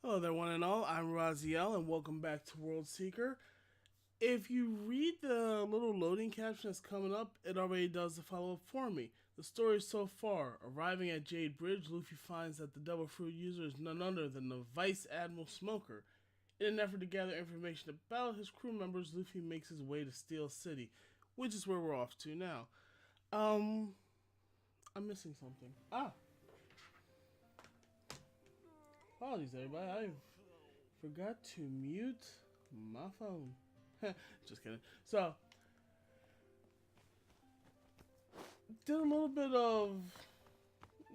Hello there, one and all. I'm Raziel, and welcome back to World Seeker. If you read the little loading caption that's coming up, it already does the follow-up for me. The story so far: arriving at Jade Bridge, Luffy finds that the Devil Fruit user is none other than the Vice Admiral Smoker. In an effort to gather information about his crew members, Luffy makes his way to Steel City, which is where we're off to now. Um, I'm missing something. Apologies, everybody. I forgot to mute my phone. Just kidding. So, did a little bit of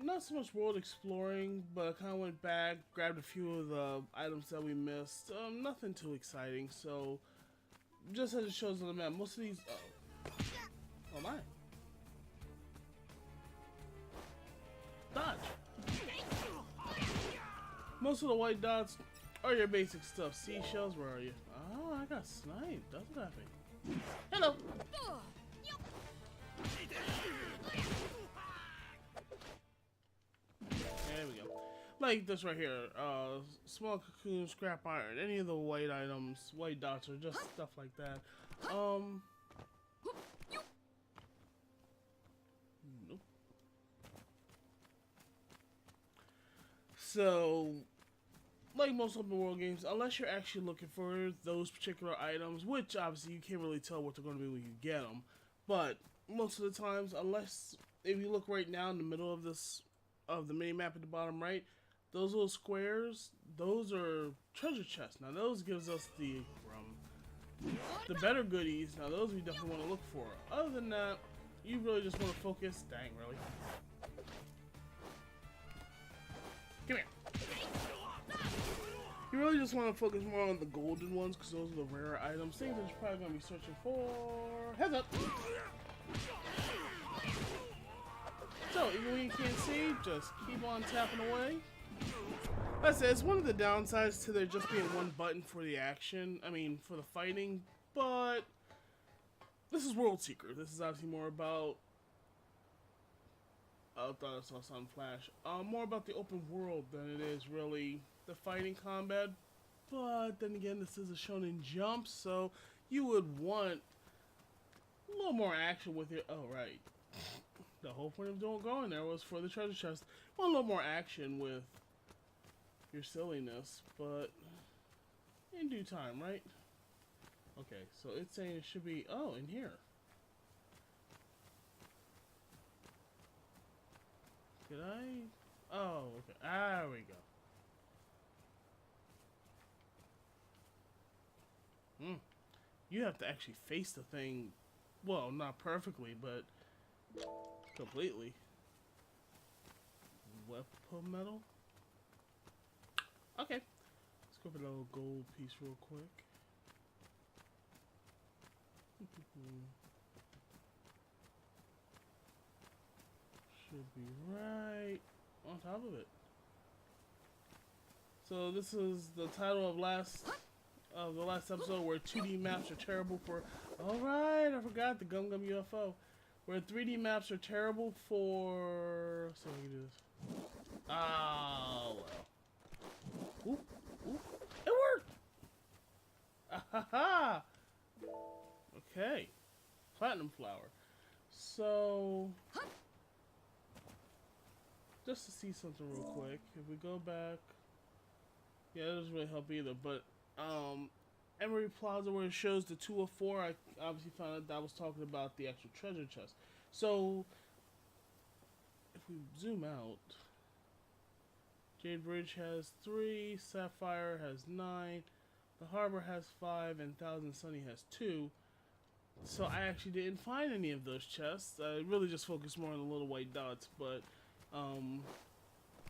not so much world exploring, but I kind of went back, grabbed a few of the items that we missed. Nothing too exciting. So, just as it shows on the map, most of these. Oh my! Dodge. Most of the white dots are your basic stuff. Seashells, where are you? Oh, I got sniped. That's what happened. Hello. There we go. Like this right here. Small cocoon, scrap iron. Any of the white items, white dots, or just stuff like that. Nope. So, like most open world games, unless you're actually looking for those particular items, which obviously you can't really tell what they're going to be when you get them, but most of the times, unless if you look right now in the middle of the mini map at the bottom right, those little squares, those are treasure chests. Now those gives us the better goodies. Now those we definitely want to look for. Other than that, you really just want to focus. Dang, really. Come here. You really just want to focus more on the golden ones because those are the rare items. Things that you're probably going to be searching for. Heads up! So, even when you can't see, just keep on tapping away. That's it. It's one of the downsides to there just being one button for the action. I mean, for the fighting. But this is World Seeker. This is obviously more about. I thought I saw something flash. More about the open world than it is really the fighting combat. But then again, this is a Shonen Jump, so you would want a little more action with it. Oh, right. The whole point of going there was for the treasure chest. Want a little more action with your silliness, but in due time, right? Okay, so it's saying it should be, oh, in here. Did I? Oh, okay. There we go. You have to actually face the thing, well, not perfectly, but completely. Weapon metal? Okay. Let's go for the little gold piece real quick. Should be right on top of it. So this is the title of the last episode where 2D maps are terrible for. All right, I forgot the Gum Gum UFO. Where 3D maps are terrible for. So we can do this. Oh well. Oop, oop. It worked. Ah ha ha. Okay. Platinum flower. So. Just to see something real quick, if we go back, yeah, it doesn't really help either, but, Emery Plaza, where it shows the 204, I obviously found out that was talking about the actual treasure chest. So, if we zoom out, Jade Bridge has 3, Sapphire has 9, the Harbor has 5, and Thousand Sunny has 2. So I actually didn't find any of those chests. I really just focused more on the little white dots, but,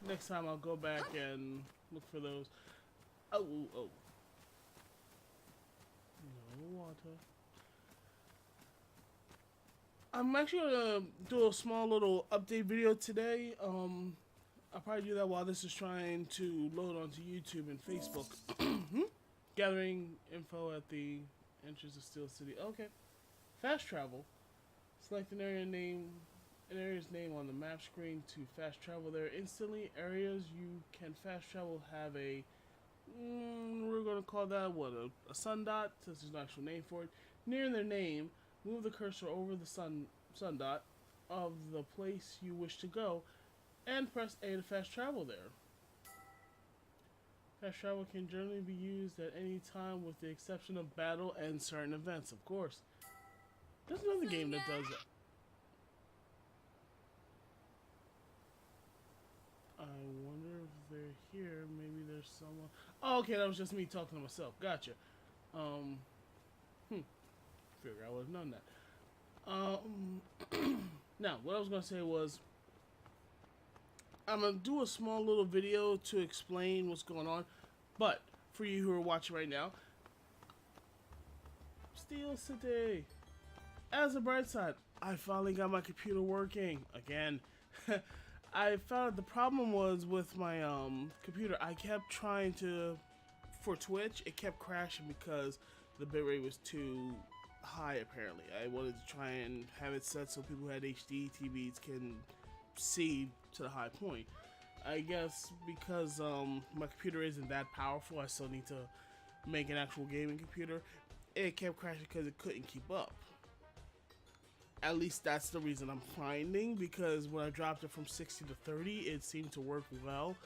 next time I'll go back and look for those. Oh. No water. I'm actually gonna do a small little update video today. I'll probably do that while this is trying to load onto YouTube and Facebook. Gathering info at the entrance of Steel City. Okay. Fast travel. Select an area's name on the map screen to fast travel there instantly. Areas you can fast travel have a we're gonna call that what, a sun dot, since there's an actual name for it. Near their name, move the cursor over the sun dot of the place you wish to go, and press A to fast travel there. Fast travel can generally be used at any time with the exception of battle and certain events, of course. There's another game that does it. I wonder if they're here. Maybe there's someone. Oh, okay, that was just me talking to myself. Gotcha. Figure I would have known that. Now, what I was gonna say was, I'm gonna do a small little video to explain what's going on. But for you who are watching right now, Steel City. As a bright side, I finally got my computer working again. I found the problem was with my computer. I kept trying to, for Twitch, it kept crashing because the bitrate was too high apparently. I wanted to try and have it set so people who had HD TVs can see to the high point. I guess because my computer isn't that powerful, I still need to make an actual gaming computer. It kept crashing because it couldn't keep up. At least that's the reason I'm finding, because when I dropped it from 60 to 30, it seemed to work well.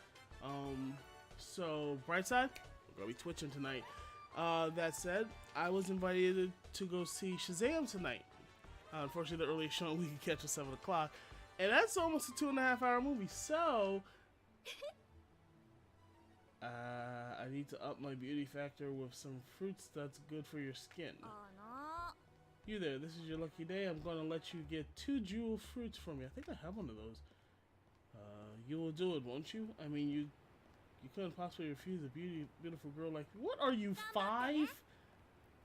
So, bright side, we're going to be Twitching tonight. That said, I was invited to go see Shazam tonight. Unfortunately, the earliest showing we could catch was 7 o'clock. And that's almost a 2.5-hour movie, so I need to up my beauty factor with some fruits that's good for your skin. You there, this is your lucky day. I'm gonna let you get 2 jewel fruits from me. I think I have one of those. You will do it, won't you? I mean, you couldn't possibly refuse a beautiful girl like me. What are you, 5? I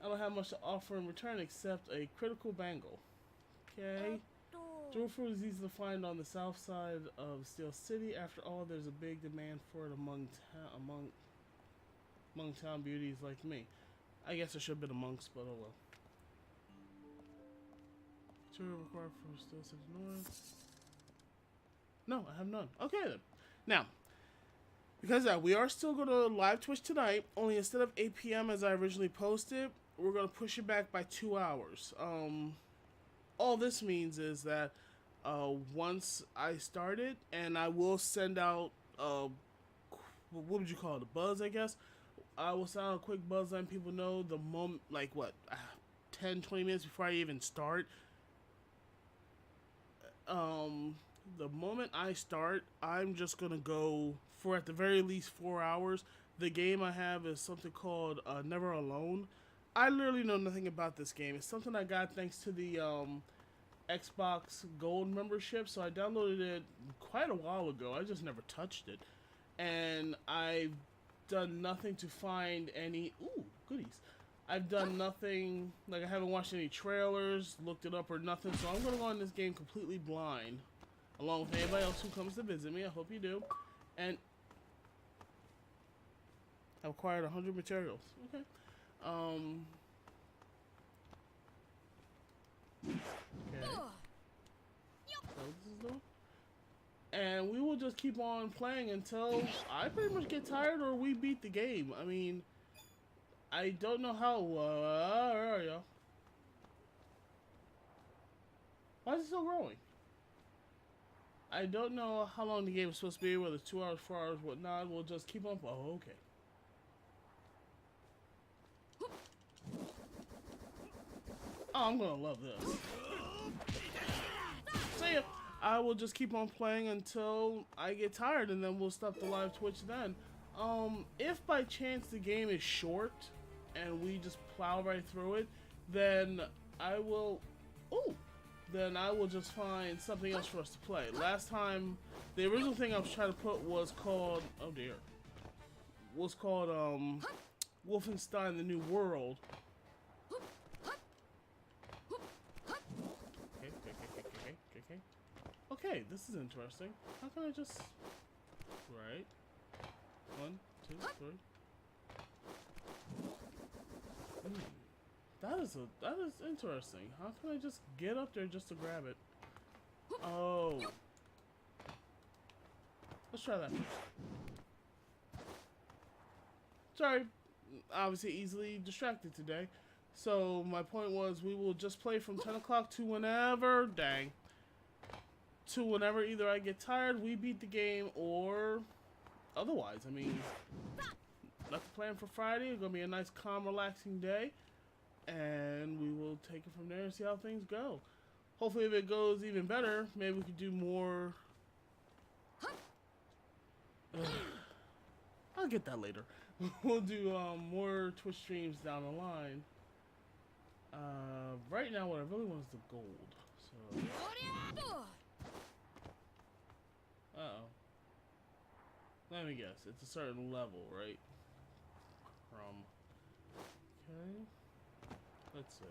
don't have much to offer in return except a critical bangle. Okay. Jewel fruit is easy to find on the south side of Steel City. After all, there's a big demand for it among town beauties like me. I guess I should have been amongst, but oh well. Required for Steel City North. No, I have none. Okay then. Now, because we are still going to live Twitch tonight, only instead of 8 p.m. as I originally posted, we're going to push it back by 2 hours. All this means is that once I start it, and I will send out, what would you call it, a buzz, I guess? I will send out a quick buzz letting people know the moment, like what, 10, 20 minutes before I even start. The moment I start, I'm just gonna go for at the very least 4 hours. The game I have is something called Never Alone. I literally know nothing about this game. It's something I got thanks to the Xbox Gold membership, so I downloaded it quite a while ago. I just never touched it, and I've done nothing to find any goodies. I've done nothing, like I haven't watched any trailers, looked it up or nothing, so I'm gonna go on this game completely blind, along with anybody else who comes to visit me. I hope you do. And I've acquired 100 materials. Okay. Okay. So this is doing. And we will just keep on playing until I pretty much get tired or we beat the game. I mean, I don't know how. Where are y'all? Why is it still growing? I don't know how long the game is supposed to be, whether it's 2 hours, 4 hours, whatnot. We'll just keep on. Oh, okay. Oh, I'm gonna love this. See ya. I will just keep on playing until I get tired, and then we'll stop the live Twitch then. If by chance the game is short and we just plow right through it, then I will. Then I will just find something else for us to play. Last time, the original thing I was trying to put was called. Oh dear. Was called Wolfenstein: The New World. Okay, this is interesting. How can I just... Right. 1, 2, 3. That is interesting. How can I just get up there just to grab it? Oh. Let's try that. Sorry, obviously easily distracted today. So my point was we will just play from 10 o'clock to whenever, to whenever either I get tired, we beat the game, or otherwise. I mean, nothing planned for Friday. It's going to be a nice, calm, relaxing day. And we will take it from there and see how things go. Hopefully if it goes even better, maybe we could do more... I'll get that later. We'll do more Twitch streams down the line. Right now what I really want is the gold. So... Uh-oh. Let me guess. It's a certain level, right? Okay. Let's see.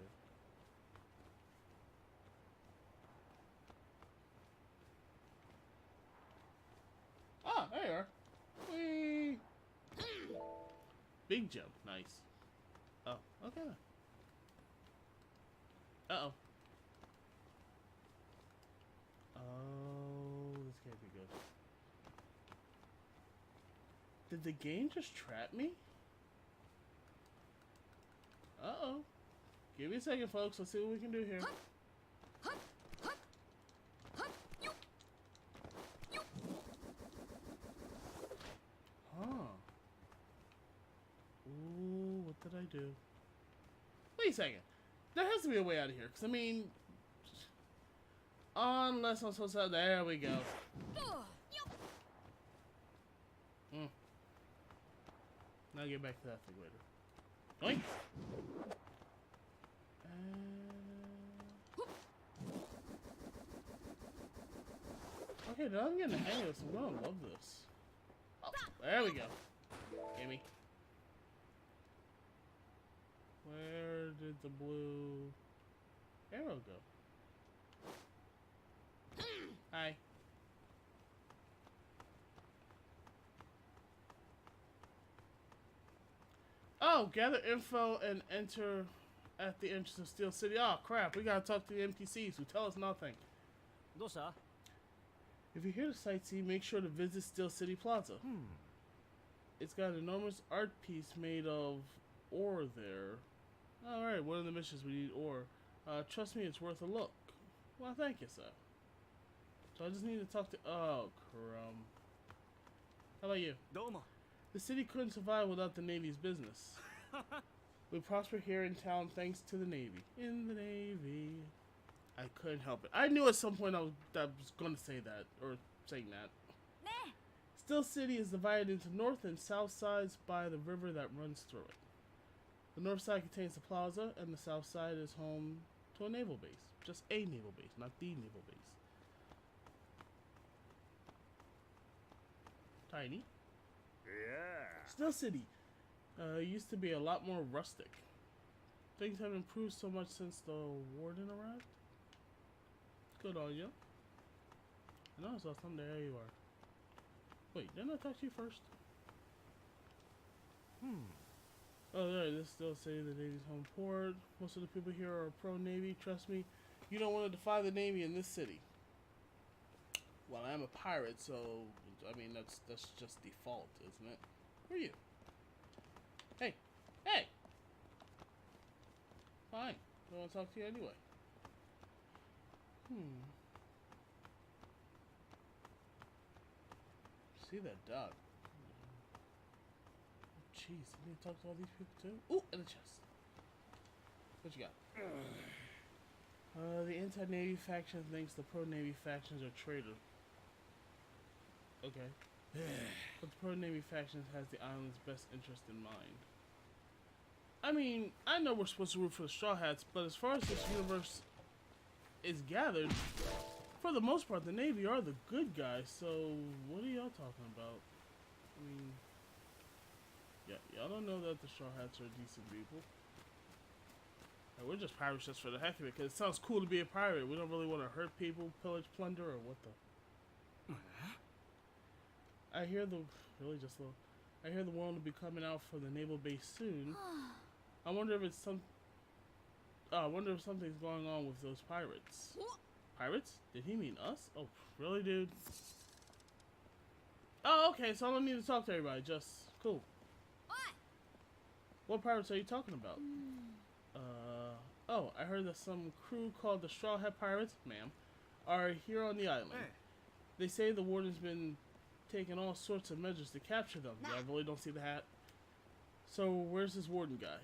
Ah, there you are. Whee! Big jump. Nice. Oh, okay. Uh-oh. Oh, this can't be good. Did the game just trap me? Uh-oh. Give me a second, folks. Let's see what we can do here. Huh. Ooh, what did I do? Wait a second. There has to be a way out of here. Because, I mean... Unless I'm supposed to... There we go. Now get back to that thing later. Oink! Okay, now I'm getting the hang of this. I'm gonna love this. Oh, there we go. Gimme. Where did the blue arrow go? Hi. Oh, gather info and enter at the entrance of Steel City. Oh crap, we gotta talk to the NPCs who tell us nothing. If you're here to sightsee, make sure to visit Steel City Plaza. It's got an enormous art piece made of ore there. Alright, one of the missions we need ore. Trust me, it's worth a look. Well, thank you, sir. So I just need to talk to... Oh, crumb. How about you? The city couldn't survive without the Navy's business. We prosper here in town thanks to the Navy. In the Navy. I couldn't help it. I knew at some point I was going to say that, or saying that. Steel City is divided into north and south sides by the river that runs through it. The north side contains the plaza, and the south side is home to a naval base. Just a naval base, not the naval base. Tiny. Yeah. Steel City used to be a lot more rustic. Things have improved so much since the warden arrived. Good on you. I know I saw something. There you are. Wait, didn't I talk to you first? Oh, there. This Steel City, the Navy's home port. Most of the people here are pro-Navy. Trust me, you don't want to defy the Navy in this city. Well, I'm a pirate, so I mean that's just default, isn't it? Who are you? Hey, hey. Fine. I want to talk to you anyway. See that dog? Jeez, you need to talk to all these people too? Ooh, and a chest. What you got? The anti-Navy faction thinks the pro-Navy factions are traitors. Okay. But the pro-Navy faction has the island's best interest in mind. I mean, I know we're supposed to root for the Straw Hats, but as far as this universe is gathered, for the most part, the Navy are the good guys, so what are y'all talking about? I mean, yeah, y'all don't know that the Straw Hats are decent people. And we're just pirates just for the heck of it, because it sounds cool to be a pirate. We don't really want to hurt people, pillage, plunder, or what the... I hear the... Really just low. I hear the world will be coming out for the naval base soon. I wonder if it's some... I wonder if something's going on with those pirates. Pirates? Did he mean us? Oh, really, dude? Oh, okay, so I don't need to talk to everybody. Just... Cool. What pirates are you talking about? Oh, I heard that some crew called the Straw Hat Pirates, ma'am, are here on the island. Hey. They say the warden's been taking all sorts of measures to capture them. Yeah, I really don't see the hat. So, where's this warden guy?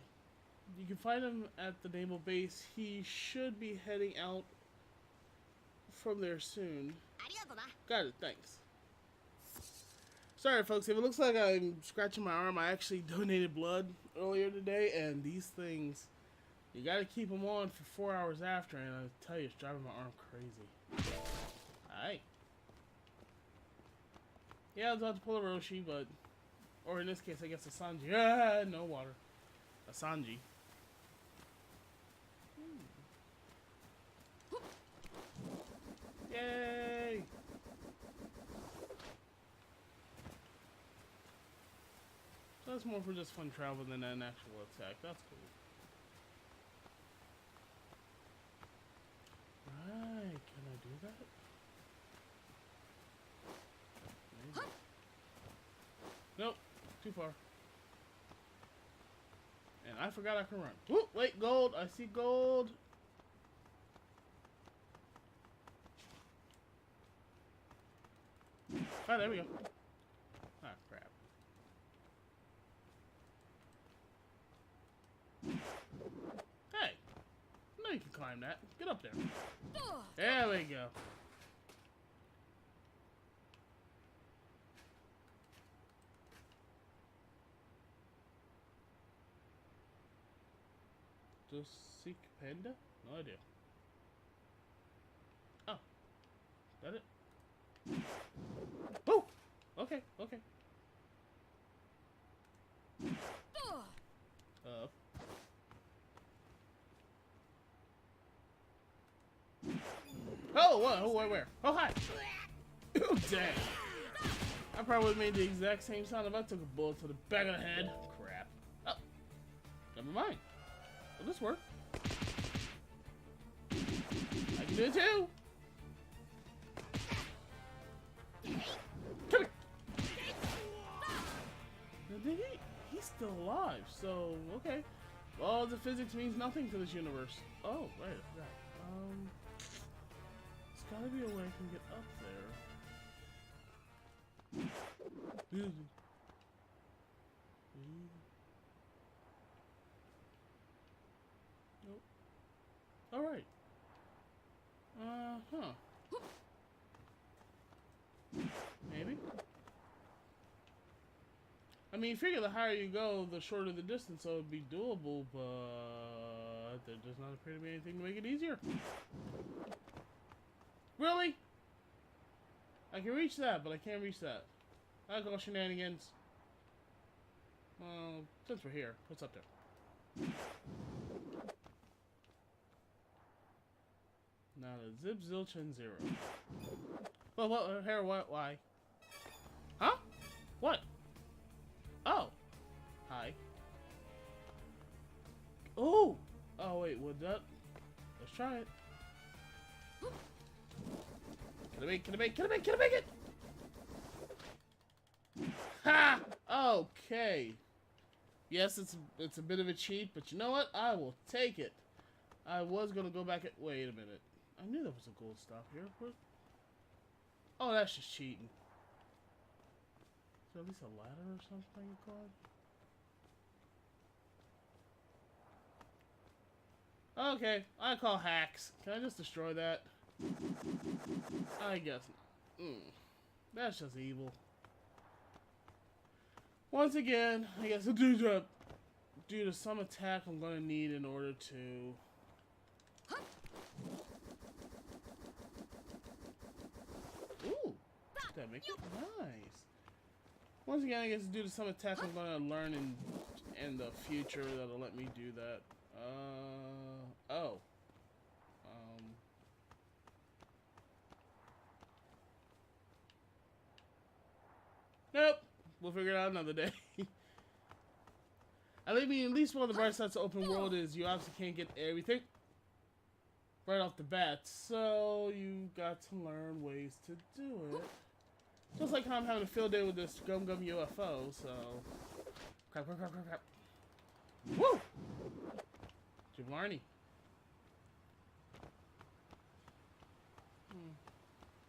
You can find him at the naval base. He should be heading out from there soon. Got it, thanks. Sorry, folks, if it looks like I'm scratching my arm, I actually donated blood earlier today, and these things, you gotta keep them on for 4 hours after, and I tell you, it's driving my arm crazy. Alright. Yeah, I was about to pull a Roshi, but, or in this case, I guess a Sanji. Ah, no water. A Sanji. Yay! So that's more for just fun travel than an actual attack. That's cool. Right, can I do that? Maybe. Nope, too far. And I forgot I can run. Whoop, wait, gold, I see gold. Oh, there we go. Ah, crap. Hey! No, you can climb that. Get up there. There we go. Just seek panda? No idea. Oh. Is that it? Oh! Okay, okay. Oh, what? Oh, where? Oh, hi! Oh, dang. I probably would have made the exact same sound if I took a bullet to the back of the head. Crap. Oh. Never mind. Will this work? I can do it too! Come here! He's still alive, so, okay. Well, the physics means nothing to this universe. Oh, wait, I forgot. There's gotta be a way I can get up there. Nope. Alright. Huh. Maybe? I mean, figure the higher you go, the shorter the distance, so it would be doable, but there does not appear to be anything to make it easier. Really? I can reach that, but I can't reach that. I call shenanigans. Well, since we're here, what's up there? Now the zip, zilch, and zero. Well, what? Here, what? Why? Huh? What? Oh. Hi. Oh! Oh, wait, would that... Let's try it. Can I make it? Ha! Okay. Yes, it's a bit of a cheat, but you know what? I will take it. I was gonna go back at... Wait a minute. I knew there was a gold stop here. What? Oh, that's just cheating. Is there at least a ladder or something you call it? Okay, I call hacks. Can I just destroy that? I guess not. That's just evil. Once again, I guess due to some attack I'm gonna need in order to... Ooh! That makes it nice. Once again, I guess due to some attack I'm gonna learn in the future that'll let me do that. Oh. Nope. We'll figure it out another day. I mean, at least one of the bright sides of open world is you obviously can't get everything right off the bat, so you got to learn ways to do it. Just like how I'm having a field day with this Gum Gum UFO, so... Crap. Woo! Giovanni.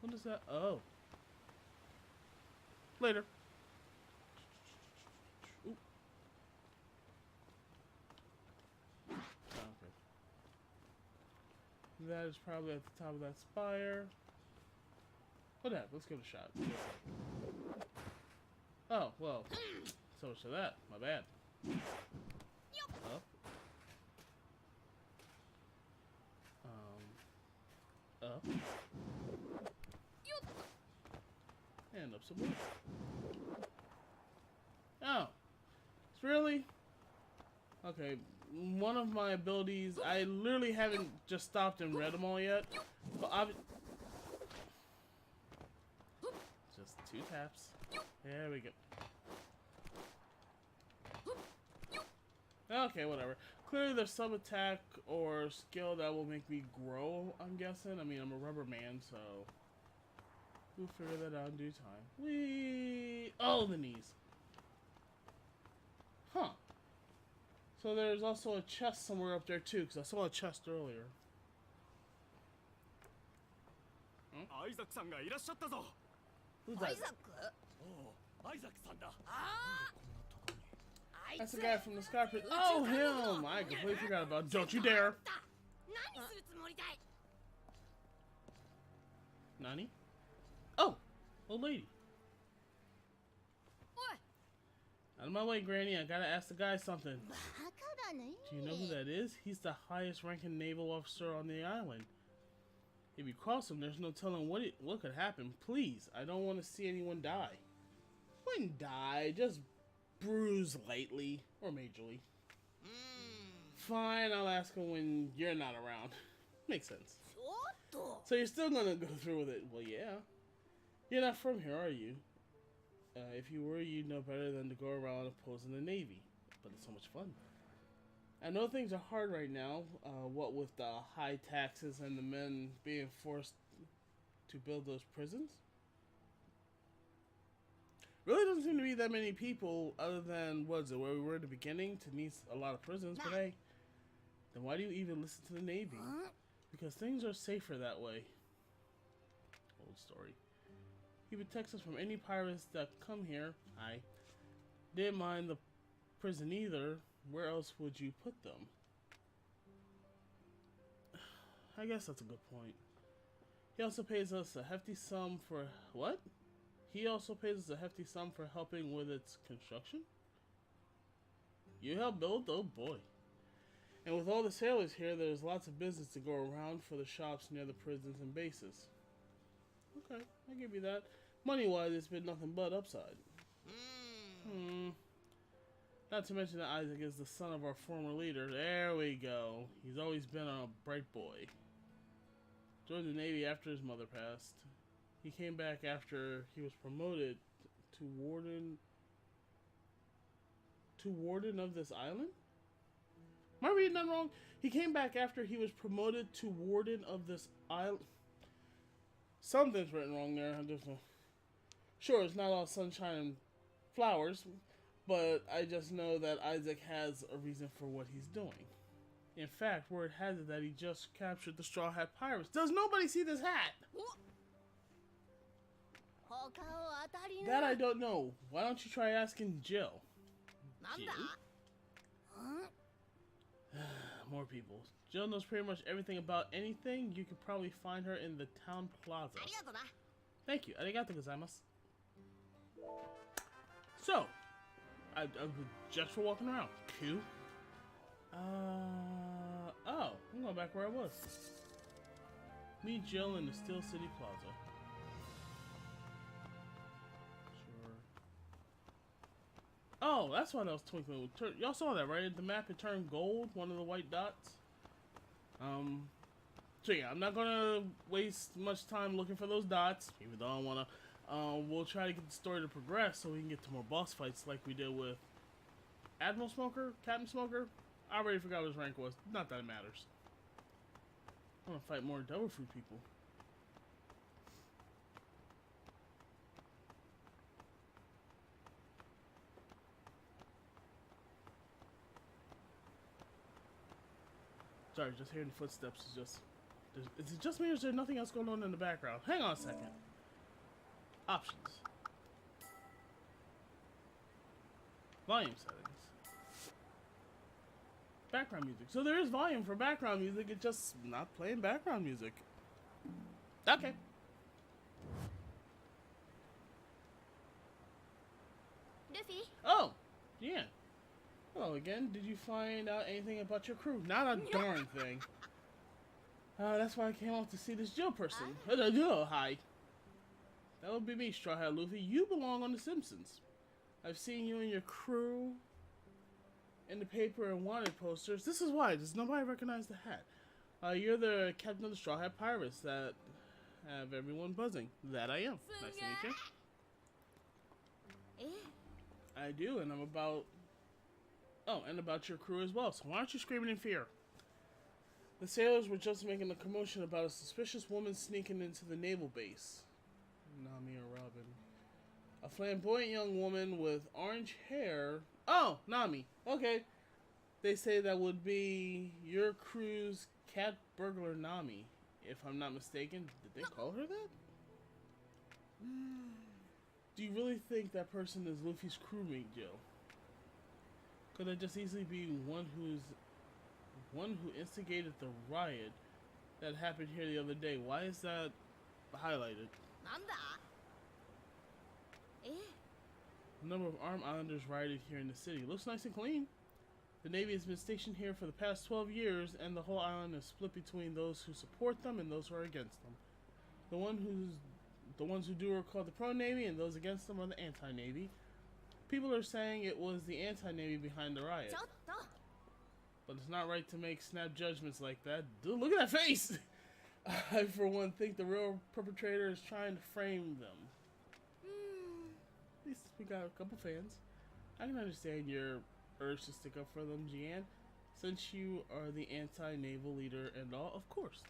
What is that? Oh. Later. Ooh. Oh, okay. That is probably at the top of that spire. Whatever, let's give it a shot. Oh, well. So much for that. My bad. Up. Up. And up some more. Oh. It's really? Okay. One of my abilities, I literally haven't just stopped and read them all yet. But just 2 taps. There we go. Okay, whatever. Clearly there's some attack or skill that will make me grow, I'm guessing. I mean, I'm a rubber man, so we'll figure that out in due time. Whee! Oh, the knees. Huh. So there's also a chest somewhere up there too, because I saw a chest earlier. Who's that? That's the guy from the Sky Prison. Oh, him! I completely forgot about. Don't you dare! Nani? Oh! Old lady. Out of my way, Granny. I gotta ask the guy something. Do you know who that is? He's the highest ranking naval officer on the island. If you cross him, there's no telling what could happen. Please, I don't want to see anyone die. Wouldn't die, just bruise lightly or majorly. Fine, I'll ask him when you're not around. Makes sense. So you're still gonna go through with it? Well, yeah. You're not from here, are you? If you were, you'd know better than to go around opposing the Navy. But it's so much fun. I know things are hard right now, what with the high taxes and the men being forced to build those prisons. Really doesn't seem to be that many people other than, what is it, where we were at the beginning, to need a lot of prisons, but hey, then why do you even listen to the Navy? Because things are safer that way. Old story. He protects us from any pirates that come here. I didn't mind the prison either. Where else would you put them? I guess that's a good point. He also pays us a hefty sum for... What? He also pays us a hefty sum for helping with its construction? You help build? Oh boy. And with all the sailors here, there's lots of business to go around for the shops near the prisons and bases. Okay, I'll give you that. Money-wise, it's been nothing but upside. Not to mention that Isaac is the son of our former leader. There we go. He's always been a bright boy. Joined the Navy after his mother passed. He came back after he was promoted to warden of this island? Am I reading that wrong? He came back after he was promoted to warden of this island. Something's written wrong there. Sure, it's not all sunshine and flowers, but I just know that Isaac has a reason for what he's doing. In fact, word has it that he just captured the Straw Hat Pirates. Does nobody see this hat? That I don't know. Why don't you try asking Jill? Jill? More people. Jill knows pretty much everything about anything. You could probably find her in the town plaza. Thank you. Arigato gozaimasu. So, I just for walking around. Q. Oh, I'm going back where I was. Meet Jill in the Steel City Plaza. Sure. Oh, that's why that was twinkling. Y'all saw that, right? The map had turned gold, one of the white dots. So yeah, I'm not gonna waste much time looking for those dots, even though I wanna. We'll try to get the story to progress so we can get to more boss fights like we did with Admiral Smoker, Captain Smoker. I already forgot what his rank was. Not that it matters. I want to fight more Devil Fruit people. Sorry, just hearing the footsteps is just... Is it just me or is there nothing else going on in the background? Hang on a second. Options. Volume settings. Background music. So there is volume for background music, it's just not playing background music. Okay. Luffy? Oh, yeah. Hello again. Did you find out anything about your crew? Not a darn thing. That's why I came out to see this Joe person. Hi. That would be me, Straw Hat Luffy. You belong on The Simpsons. I've seen you and your crew in the paper and wanted posters. This is why. Does nobody recognize the hat? You're the captain of the Straw Hat Pirates that have everyone buzzing. That I am. Nice to meet you. I do, and I'm about... Oh, and about your crew as well. So why aren't you screaming in fear? The sailors were just making a commotion about a suspicious woman sneaking into the naval base. Nami or Robin. A flamboyant young woman with orange hair. Oh, Nami. Okay. They say that would be your crew's cat burglar Nami. If I'm not mistaken. Did they call her that? Do you really think that person is Luffy's crewmate, Joe? Could it just easily be one who instigated the riot that happened here the other day? Why is that highlighted? The number of armed islanders rioted here in the city. Looks nice and clean. The Navy has been stationed here for the past 12 years, and the whole island is split between those who support them and those who are against them. The ones who do are called the pro-Navy, and those against them are the anti-Navy. People are saying it was the anti-Navy behind the riot. But it's not right to make snap judgments like that. Dude, look at that face! I, for one, think the real perpetrator is trying to frame them. At least we got a couple fans. I can understand your urge to stick up for them, Jian. Since you are the anti-naval leader and all, of course.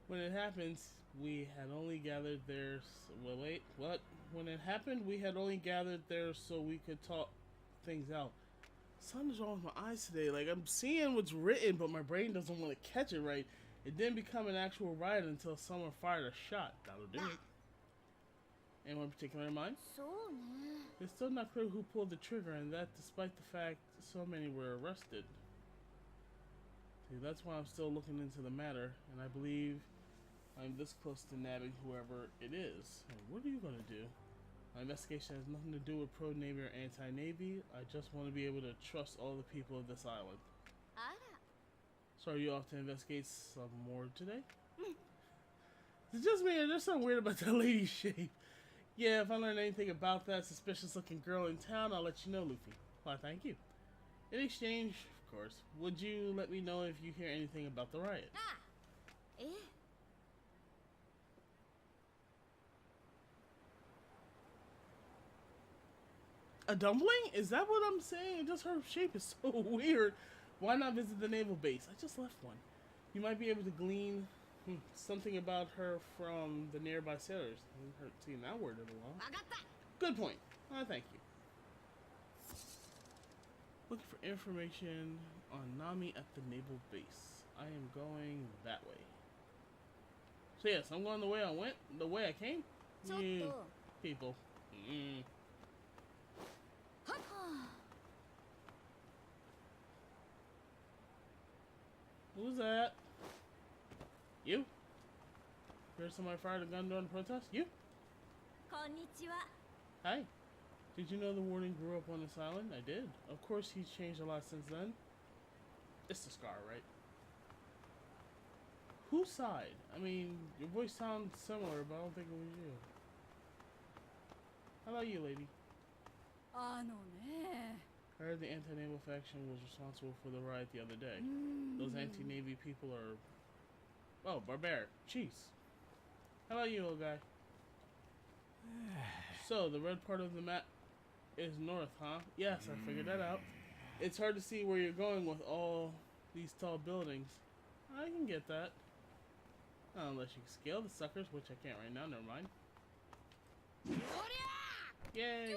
When it happens, we had only gathered there... Well, wait, what? When it happened, we had only gathered there so we could talk things out. Something's wrong with my eyes today. Like, I'm seeing what's written, but my brain doesn't want to catch it right. It didn't become an actual riot until someone fired a shot. That'll do it. Anyone particular in mind? It's still not clear who pulled the trigger, and that despite the fact so many were arrested. See, that's why I'm still looking into the matter, and I believe I'm this close to nabbing whoever it is. And what are you gonna do? My investigation has nothing to do with pro-Navy or anti-Navy. I just want to be able to trust all the people of this island. So are you off to investigate some more today? It's just me, there's something weird about that lady's shape. Yeah, if I learn anything about that suspicious looking girl in town, I'll let you know, Luffy. Why, thank you. In exchange, of course, would you let me know if you hear anything about the riot? A dumpling? Is that what I'm saying? Just her shape is so weird. Why not visit the naval base? I just left one. You might be able to glean something about her from the nearby sailors. I haven't heard seen that word in a while. Good point. Thank you. Looking for information on Nami at the naval base. I am going that way. So yes, I'm going the way I went, the way I came. You people. Who's that? You? Heard somebody fired a gun during the protest? You? Hi. Did you know the warden grew up on this island? I did. Of course he's changed a lot since then. It's the scar, right? Whose side? I mean, your voice sounds similar, but I don't think it was you. How about you, lady? I heard the anti-naval faction was responsible for the riot the other day. Those anti-navy people are... Oh, barbaric. Jeez. How about you, old guy? So, the red part of the map is north, huh? Yes, I figured that out. It's hard to see where you're going with all these tall buildings. I can get that. Unless you can scale the suckers, which I can't right now, never mind. Yay!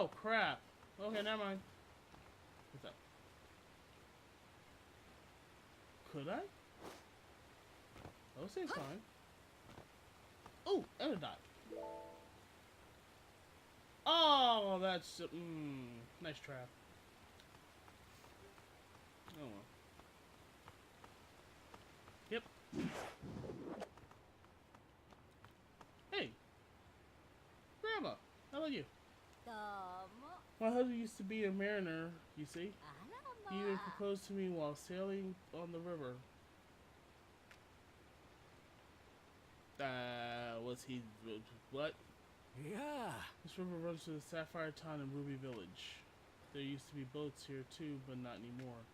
Oh, crap. Okay, never mind. What's up? Could I? That seems fine. Oh, and a dot. Oh, that's... nice trap. Oh, well. Yep. Hey. Grandma, how about you? My husband used to be a mariner, you see. He even proposed to me while sailing on the river. Was he... what? Yeah. This river runs through the Sapphire Town and Ruby Village. There used to be boats here too, but not anymore.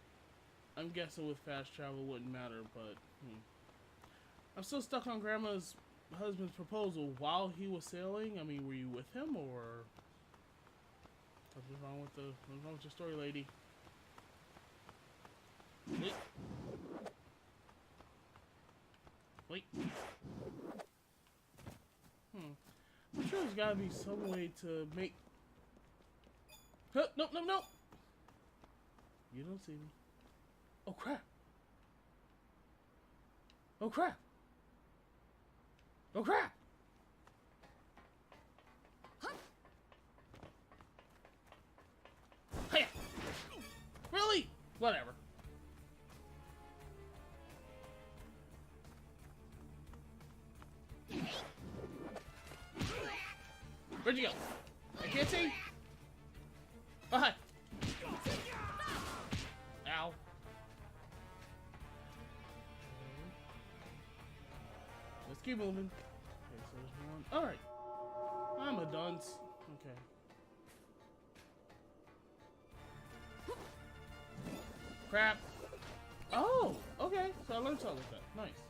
I'm guessing with fast travel it wouldn't matter, but... I'm still stuck on Grandma's husband's proposal while he was sailing. I mean, were you with him, or... What's wrong with your story, lady? Wait. Wait. I'm sure there's gotta be some way to make... Nope, nope, nope, nope! You don't see me. Oh, crap! Oh, crap! Oh, crap! Hiya! Really? Whatever. Where'd you go? I can't see. Oh, hi. Ow. Let's keep moving. Okay, so there's one. Alright. I'm a dunce. Okay. Crap. Oh, okay. So I learned something with that. Nice.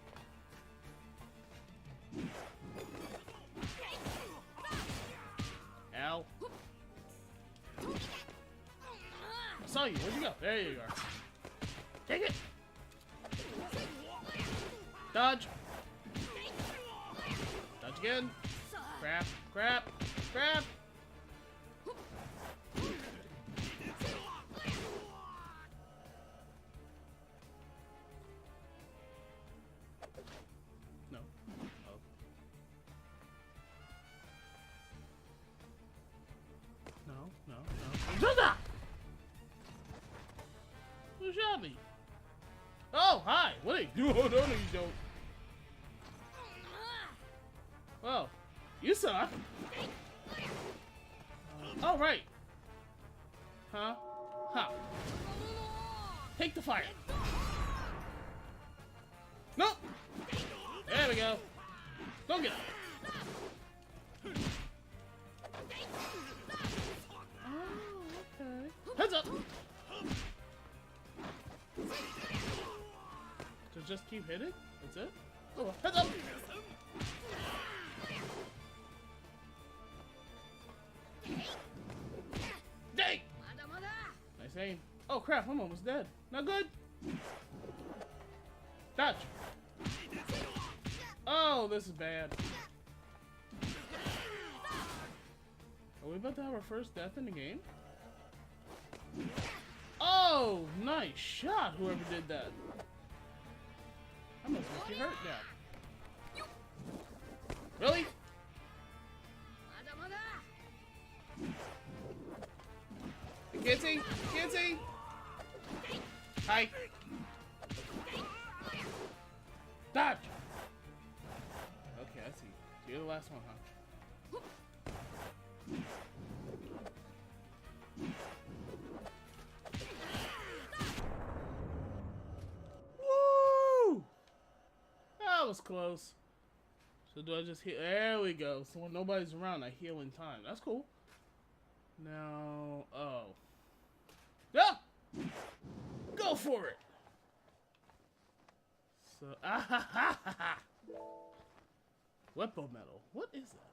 Ow. I saw you. Where'd you go? There you are. Take it. Dodge. Dodge again. Crap. Crap. Crap. No. Oh. No. Who shot me? Oh, hi. What are you doing? Oh, no, you don't. Well, you suck. Oh, right. Huh? Huh. Take the fire. Nope. There we go. Don't get up. Oh, okay. Heads up. So just keep hitting? That's it? Oh, heads up. Dang! Nice aim. Oh crap, I'm almost dead. Not good. Dodge. Oh, this is bad. Are we about to have our first death in the game? Oh, nice shot, whoever did that. I must make you hurt now. Really? You can't see? You can't see? Hi. Dodge! Okay, I see. You're the last one, huh? Woo! That was close. So do I just heal? There we go. So when nobody's around, I heal in time. That's cool. Now, oh. Yeah! Go for it! So, Wepo metal. What is that?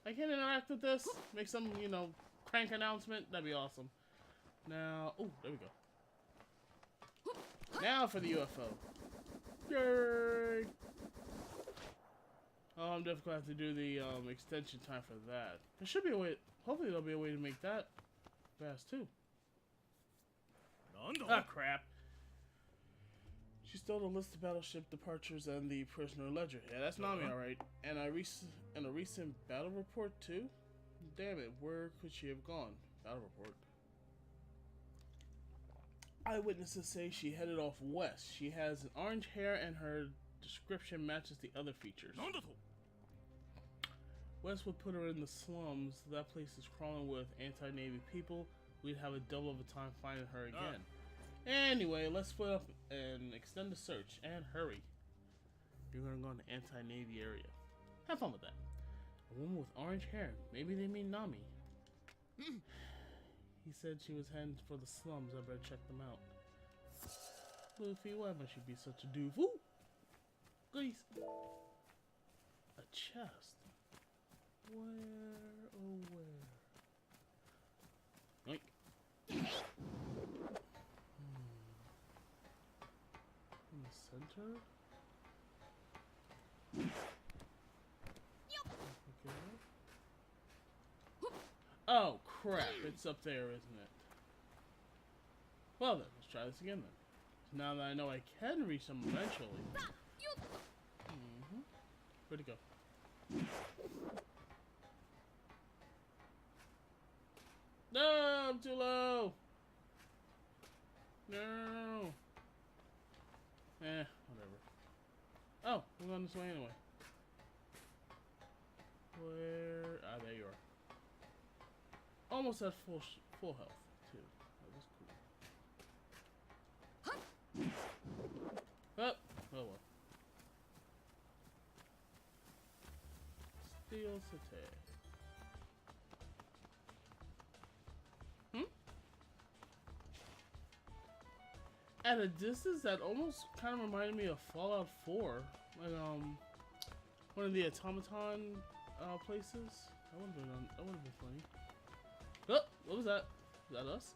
I can't interact with this? Make some, you know, crank announcement? That'd be awesome. Now, oh, there we go. Now for the UFO. Yay! Oh, I'm definitely going to have to do the extension time for that. There should be a way. Hopefully, there'll be a way to make that fast too. Ah, crap. She stole the list of battleship departures and the prisoner ledger. Yeah, that's Nami, alright. And a recent battle report too. Damn it, where could she have gone? Battle report. Eyewitnesses say she headed off west. She has orange hair and her description matches the other features. West would put her in the slums. That place is crawling with anti-Navy people. We'd have a double of a time finding her again. Anyway, let's split up and extend the search. And hurry. You're gonna go in the anti-Navy area. Have fun with that. A woman with orange hair. Maybe they mean Nami. He said she was heading for the slums. I better check them out. Luffy, why must you be such a doof? Ooh! Goodies! A chest. Where, oh where? Yoink. In the center? Okay. Oh crap, it's up there, isn't it? Well then, let's try this again then. Now that I know I can reach them eventually. Where'd it go? No, I'm too low. No. Whatever. Oh, we're going this way anyway. Where? Ah, there you are. Almost at full health too. That was cool. Oh well. Steel City. At a distance, that almost kind of reminded me of Fallout 4, like one of the automaton places. That would have been funny. Oh, what was that? Is that us?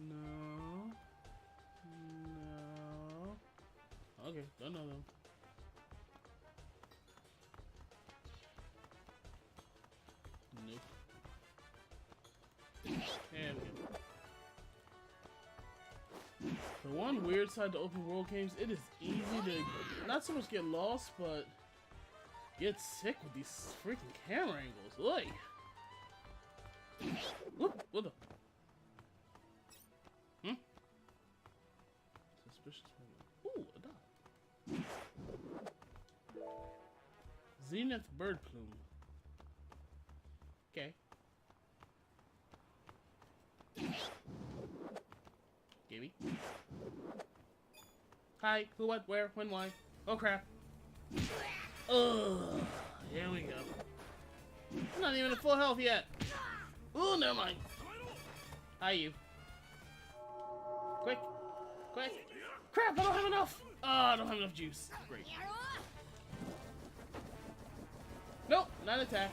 No. No. Okay, don't know them. Nope. There we go. The one weird side to open world games, it is easy to not so much get lost, but get sick with these freaking camera angles. Oi! Whoop! What the? Suspicious moment. Ooh, a dot. Zenith bird plume. Okay. Gimme. Hi, who, what, where, when, why? Oh crap. Ugh, here we go. I'm not even at full health yet. Oh, never mind. Hi, you. Quick, quick. Crap, I don't have enough. Oh, I don't have enough juice. Great. Nope, not attack.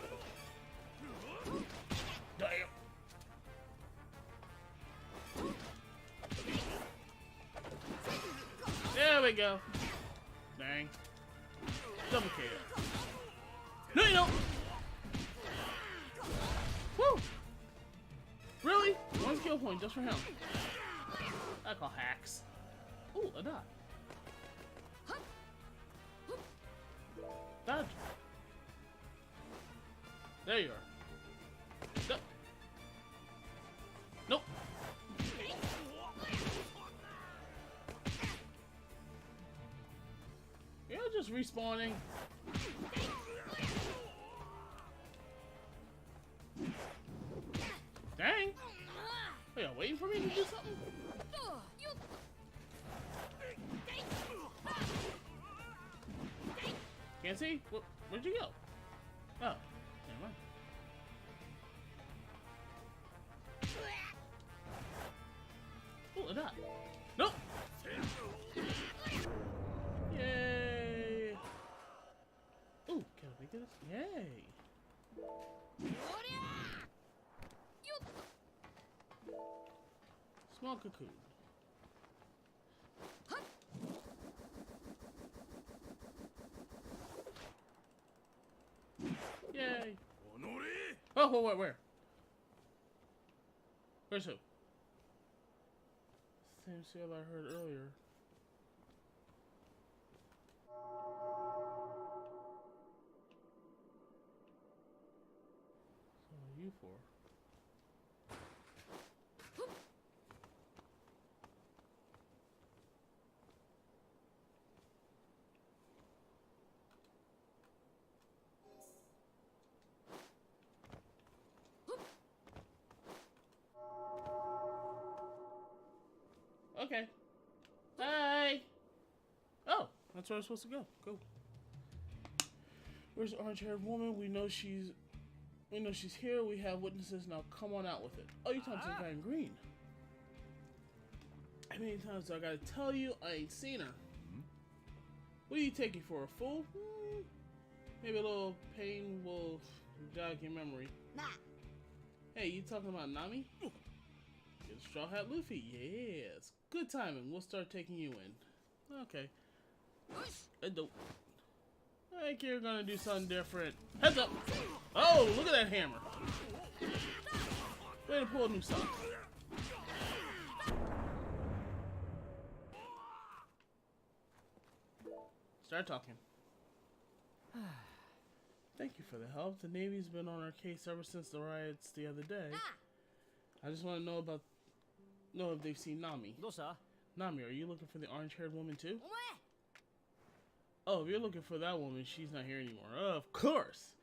Damn. There we go. Dang. Double KO. No, you don't. Woo! Really? One skill point just for him. I call hacks. Ooh, a dot. Dodge. There you are. Duh. Nope. You're just respawning. Dang. Wait, are you waiting for me to do something? Can't see? Where'd you go? Oh, never mind. Ooh, a dot. Nope. Yay. Ooh, can I make this? Yay. Small cocoon. Yay! Oh, where? Where's who? Same sailor I heard earlier. So what are you for? Okay. Hi. Oh, that's where I'm supposed to go. Go. Where's the orange-haired woman? We know she's here. We have witnesses. Now come on out with it. Oh, you're talking to the guy in green. How many times do I gotta tell you I ain't seen her? What do you take me for, a fool? Maybe a little pain will jog your memory. Nah. Hey, you talking about Nami? Get a Straw Hat Luffy. Yes. Good timing. We'll start taking you in. Okay. I think you're gonna do something different. Heads up! Oh, look at that hammer. Way to pull a new sock. Start talking. Thank you for the help. The Navy's been on our case ever since the riots the other day. I just want to know if they've seen Nami. Nami, are you looking for the orange-haired woman too? Oh, if you're looking for that woman, she's not here anymore. Of course!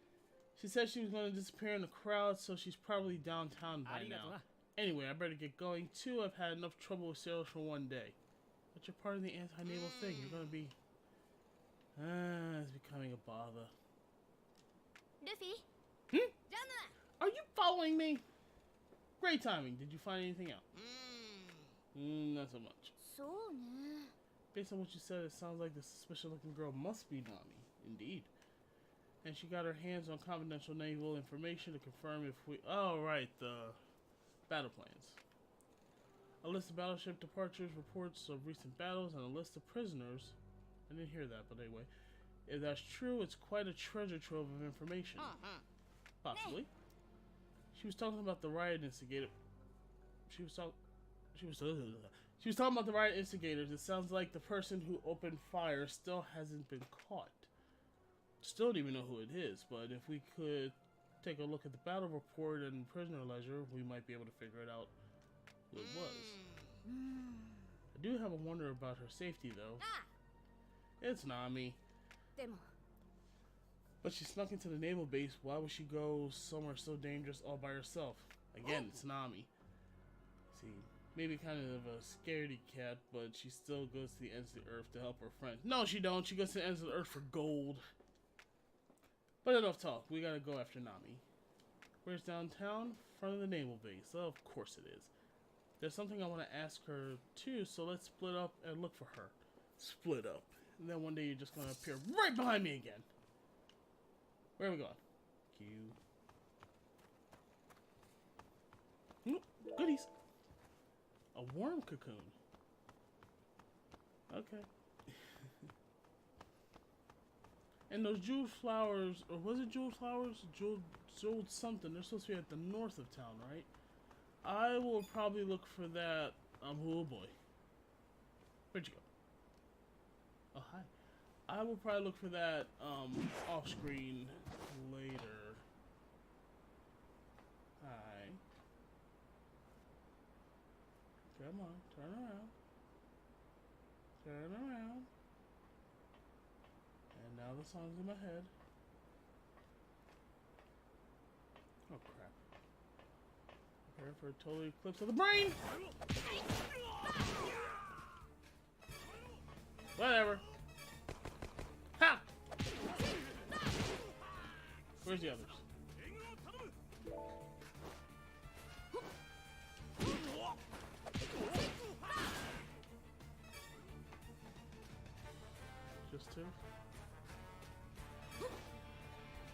She said she was going to disappear in the crowd, so she's probably downtown by now. Anyway, I better get going too. I've had enough trouble with sailors for one day. But you're part of the anti-naval thing. You're going to be... it's becoming a bother. Luffy? Are you following me? Great timing. Did you find anything out? Not so much. Based on what you said, it sounds like the suspicious-looking girl must be Nami. Indeed. And she got her hands on confidential naval information to confirm if we... Oh, right, the battle plans. A list of battleship departures, reports of recent battles, and a list of prisoners. I didn't hear that, but anyway. If that's true, it's quite a treasure trove of information. Possibly. She was talking about the riot instigator. She was talking about the riot instigators. It sounds like the person who opened fire still hasn't been caught. Still don't even know who it is, but if we could take a look at the battle report and prisoner ledger, we might be able to figure it out who it was. I do have a wonder about her safety, though. It's Nami. But she snuck into the naval base. Why would she go somewhere so dangerous all by herself? Again, it's Nami. See, maybe kind of a scaredy cat, but she still goes to the ends of the earth to help her friends. No, she don't. She goes to the ends of the earth for gold. But enough talk. We gotta go after Nami. Where's downtown? Front of the naval base. Of course it is. There's something I want to ask her too, so let's split up and look for her. Split up. And then one day you're just gonna appear right behind me again. Where are we going? Q. Goodies. A worm cocoon. Okay. And those jeweled flowers, or was it jeweled flowers? Jeweled something. They're supposed to be at the north of town, right? I will probably look for that. Oh boy. Where'd you go? Oh, hi. I will probably look for that off screen later. Hi. Come on, turn around. Turn around. And now the song's in my head. Oh crap. Prepare for a total eclipse of the brain! Whatever. Ha! Where's the others? Just two?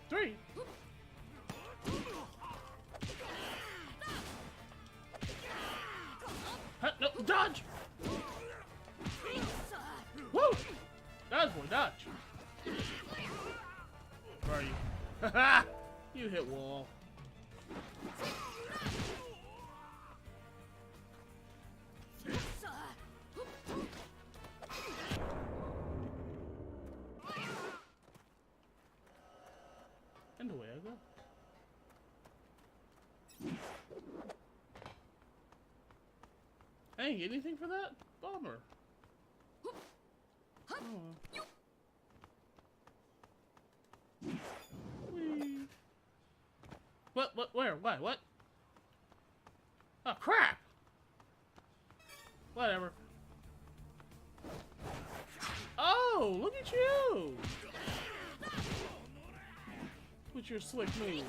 Three! No, dodge! Woo! Dodge, boy, dodge! Where are you? Haha! You hit wall. And away I go. I didn't get anything for that? Bummer. Oh. Whee. What? Where? Why? What? Oh, crap! Whatever. Oh, look at you! With your slick moves.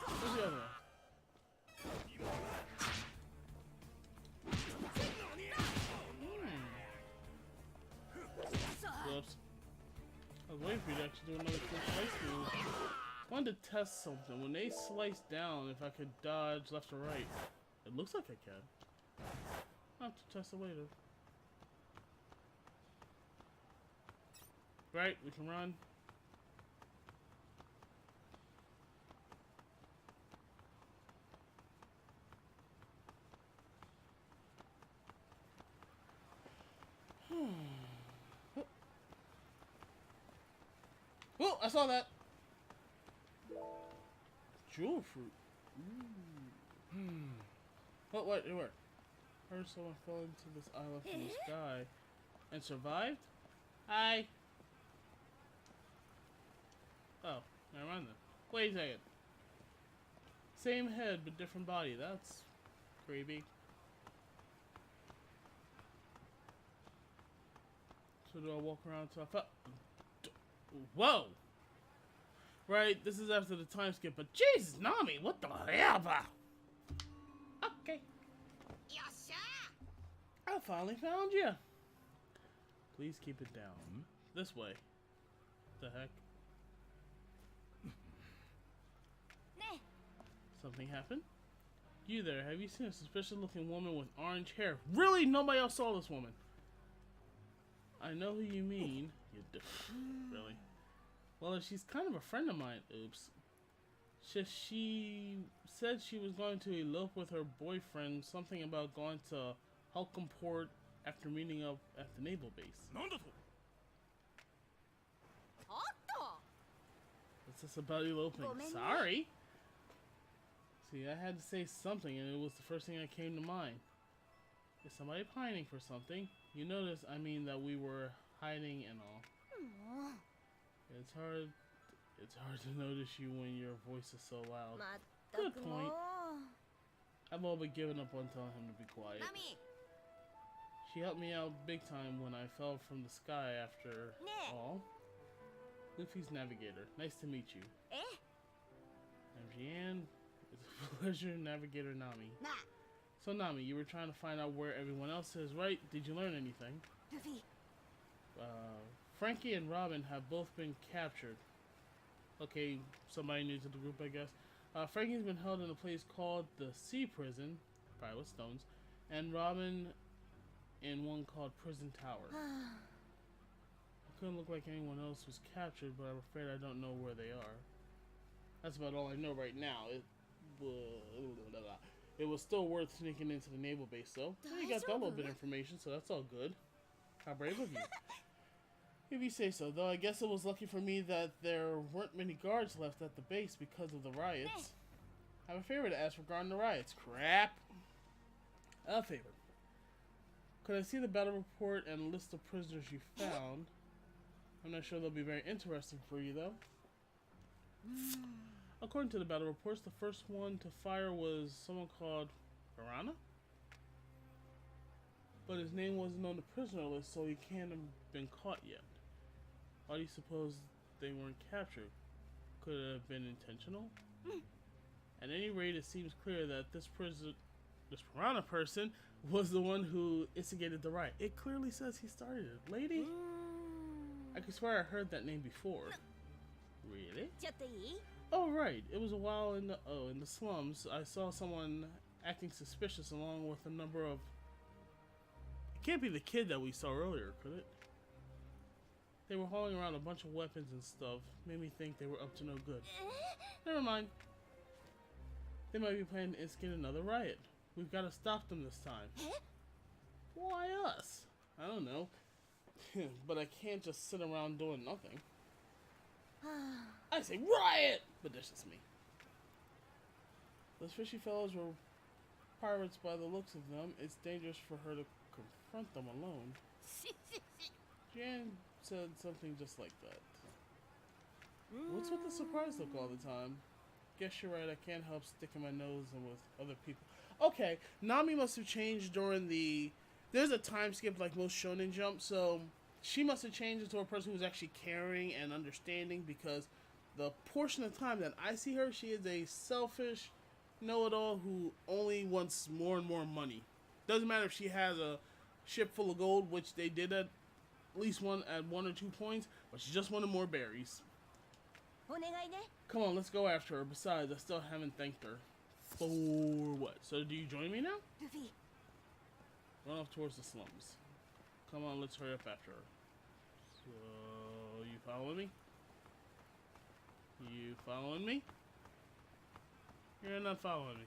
Where's the other one? Whoops. I was waiting for you to actually do another quick slice move. I wanted to test something. When they slice down, if I could dodge left or right. It looks like I can. I'll have to test it later. Right, we can run. Oh, I saw that. Jewel fruit. What? Where? Heard someone fell into this island from the sky and survived? Hi. Oh, never mind then. Wait a second. Same head but different body. That's creepy. So do I walk around till I fell? Whoa! Right, this is after the time skip, but Jesus, Nami, what the hell? Okay. I finally found you. Please keep it down. This way. The heck? Something happened? You there, have you seen a suspicious looking woman with orange hair? Really? Nobody else saw this woman. I know who you mean. Really? Well, she's kind of a friend of mine. Oops. She said she was going to elope with her boyfriend. Something about going to Hulcum Port after meeting up at the naval base. What's this about eloping? Sorry. See, I had to say something, and it was the first thing that came to mind. Is somebody pining for something? You notice, I mean, that we were hiding and all. It's hard to notice you when your voice is so loud. Good point. I've all but given up on telling him to be quiet. She helped me out big time when I fell from the sky after all. Luffy's navigator. Nice to meet you. I'm Jeanne. It's a pleasure, Navigator Nami. So Nami, you were trying to find out where everyone else is, right? Did you learn anything? Frankie and Robin have both been captured. Okay, somebody new to the group, I guess. Frankie's been held in a place called the Sea Prison, probably with stones, and Robin in one called Prison Tower. It couldn't look like anyone else was captured, but I'm afraid I don't know where they are. That's about all I know right now. It was still worth sneaking into the naval base, though. Well, you got that little bit of information, so that's all good. How brave of you. If you say so, though I guess it was lucky for me that there weren't many guards left at the base because of the riots. I have a favor to ask regarding the riots. Crap. A favor. Could I see the battle report and list of prisoners you found? I'm not sure they'll be very interesting for you, though. According to the battle reports, the first one to fire was someone called Piranha? But his name wasn't on the prisoner list, so he can't have been caught yet. Why do you suppose they weren't captured? Could it have been intentional? At any rate, it seems clear that this Piranha person was the one who instigated the riot. It clearly says he started it. Lady? I could swear I heard that name before. Really? Oh, right. It was a while in the slums. I saw someone acting suspicious along with a number of... It can't be the kid that we saw earlier, could it? They were hauling around a bunch of weapons and stuff. Made me think they were up to no good. Never mind. They might be planning to instigate another riot. We've got to stop them this time. Why us? I don't know. But I can't just sit around doing nothing. I say riot! But that's just me. Those fishy fellows were pirates by the looks of them. It's dangerous for her to confront them alone. Jan said something just like that. What's with the surprise look all the time? Guess you're right, I can't help sticking my nose in with other people. Okay, Nami must have changed during the... There's a time skip like most Shonen Jump, so she must have changed into a person who's actually caring and understanding, because the portion of time that I see her, she is a selfish know-it-all who only wants more and more money. Doesn't matter if she has a ship full of gold, which they did at least one or 2 points, but she just wanted more berries. Come on, let's go after her. Besides, I still haven't thanked her. For what? So do you join me now? Run off towards the slums. Come on, let's hurry up after her. So, you following me? You following me? You're not following me.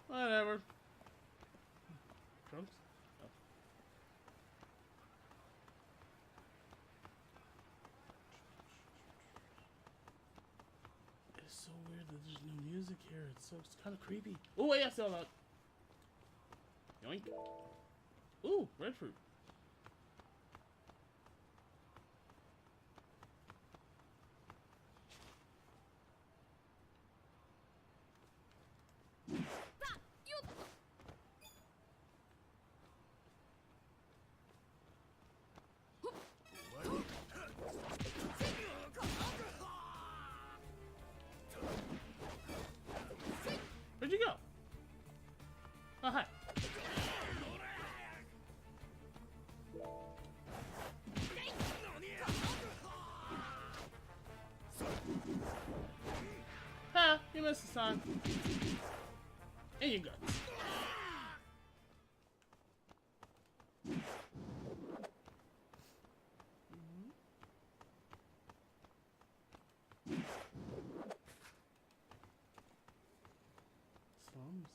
Whatever. Trunks? Oh. It's so weird that there's no music here. It's kind of creepy. Oh, wait, I saw that. Yoink. Ooh, red fruit. Where'd you go? Oh, hi. Ha! You missed this time. And you go. Slums.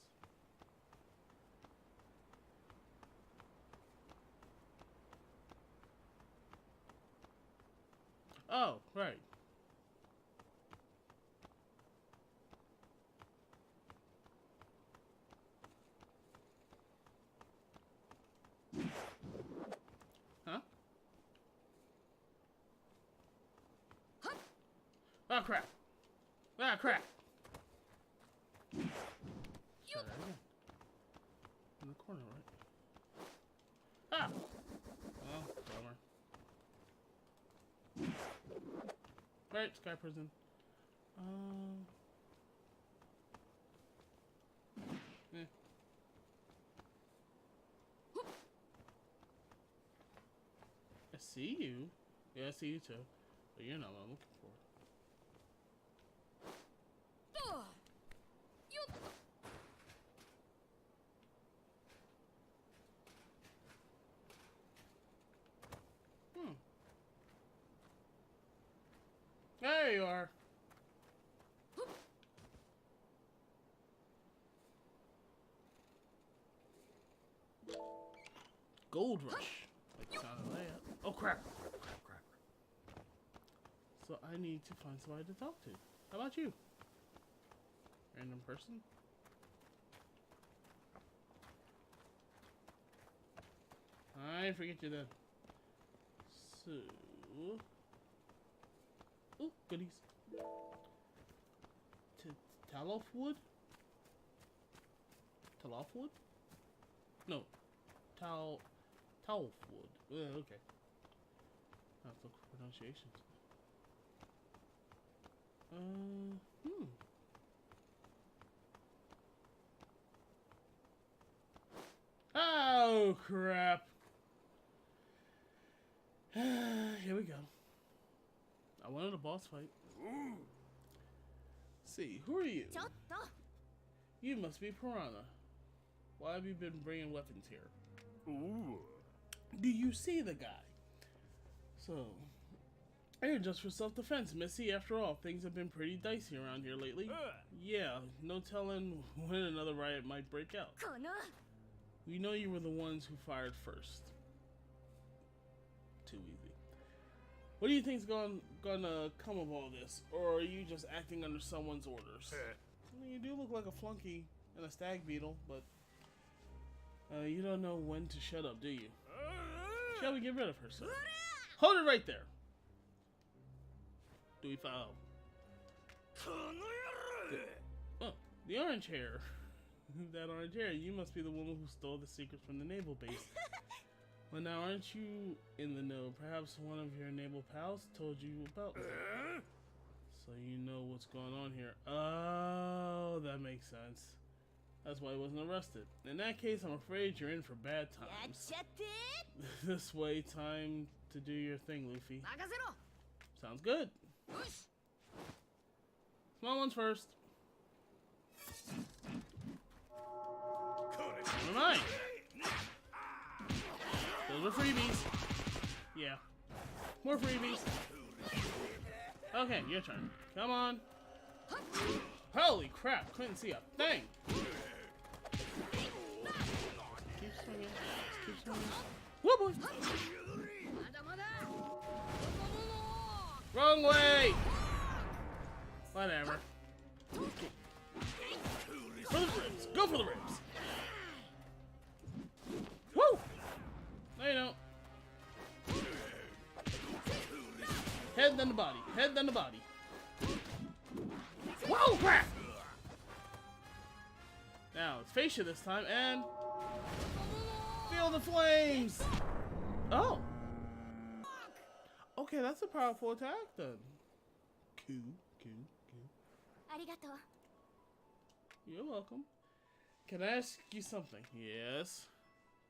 Oh, right. Huh? Oh, crap. Ah, crap. Try that again. In the corner, right? Ah! Oh, bummer. Right, Sky Prison. Eh. I see you. Yeah, I see you too. But you're not what I'm looking for. There you are. Gold Rush. Like the sound of that. Oh crap. Crap. So I need to find somebody to talk to. How about you? Random person? I forget you then. So... Ooh, goodies. Talof wood? Talof wood? No. Talf wood. Okay. I have to look for pronunciations. Oh, crap. Here we go. I wanted a boss fight. See, who are you? You must be Piranha. Why have you been bringing weapons here? Ooh. Do you see the guy? So, and just for self-defense, Missy. After all, things have been pretty dicey around here lately. Yeah, no telling when another riot might break out. We know you were the ones who fired first. Too easy. What do you think's gonna come of all this? Or are you just acting under someone's orders? I mean, you do look like a flunky and a stag beetle, but you don't know when to shut up, do you? Shall we get rid of her, sir? Hold it right there! Do we follow? Oh, the orange hair. That orange hair. You must be the woman who stole the secrets from the naval base. Well, now, aren't you in the know? Perhaps one of your naval pals told you about me. So you know what's going on here. Oh, that makes sense. That's why he wasn't arrested. In that case, I'm afraid you're in for bad times. This way, time to do your thing, Luffy. Sounds good. Small ones first. Never mind. Those are freebies. Yeah. More freebies. Okay, your turn. Come on. Holy crap, couldn't see a thing. Keep swinging. Keep swinging. Whoa, boy. Wrong way. Whatever. For the ribs. Go for the ribs. Woo! No, you don't. Head, then the body. Head, then the body. Whoa, crap! Now, it's fascia this time, and... feel the flames! Oh! Okay, that's a powerful attack, then. Cool. You're welcome. Can I ask you something? Yes.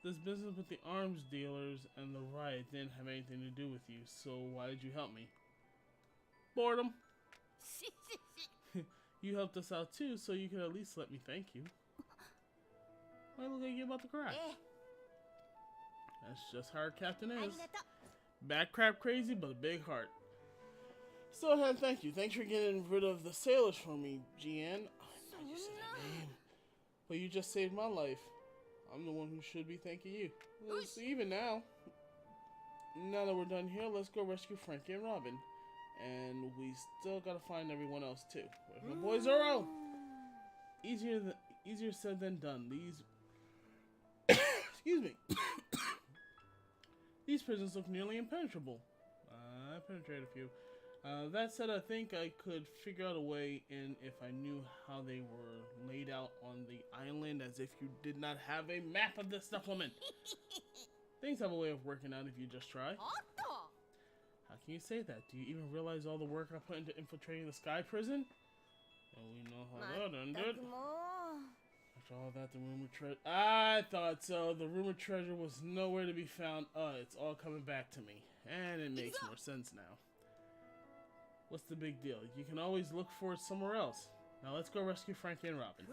This business with the arms dealers and the riot didn't have anything to do with you, so why did you help me? Boredom. You helped us out too, so you could at least let me thank you. Why look like you're about to cry? That's just how our captain is. Back crap crazy, but a big heart. Still ahead, thank you. Thanks for getting rid of the sailors for me, Jian. I know you said that name. But you just saved my life. I'm the one who should be thanking you. Well, it's even now. Now that we're done here, let's go rescue Frankie and Robin. And we still gotta find everyone else too. Where's my boy Zoro? Easier said than done. These excuse me. These prisons look nearly impenetrable. I penetrated a few. That said, I think I could figure out a way in if I knew how they were laid out on the island, as if you did not have a map of this stuff, woman. Things have a way of working out if you just try. How can you say that? Do you even realize all the work I put into infiltrating the Sky Prison? Oh, we know how that ended. After all that, the rumored treasure... I thought so. The rumored treasure was nowhere to be found. It's all coming back to me. And it makes more sense now. What's the big deal? You can always look for it somewhere else. Now let's go rescue Frankie and Robin.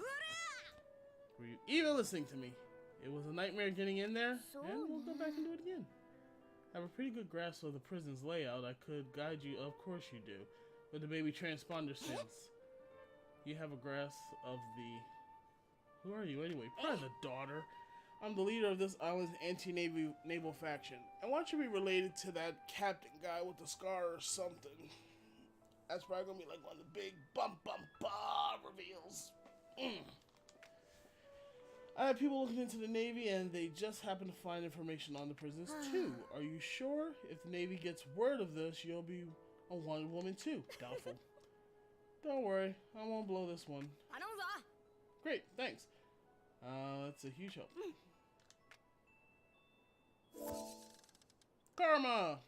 Were you even listening to me? It was a nightmare getting in there, and we'll go back and do it again. I have a pretty good grasp of the prison's layout. I could guide you, of course you do, with the baby transponder sense. You have a grasp of the... Who are you anyway? Probably the daughter. I'm the leader of this island's anti-naval faction. And why don't you be related to that captain guy with the scar or something? That's probably gonna be like one of the big reveals. I have people looking into the Navy, and they just happen to find information on the prisons too. Are you sure? If the Navy gets word of this, you'll be a wanted woman too. Doubtful. Don't worry, I won't blow this one. Great, thanks. That's a huge help. Karma!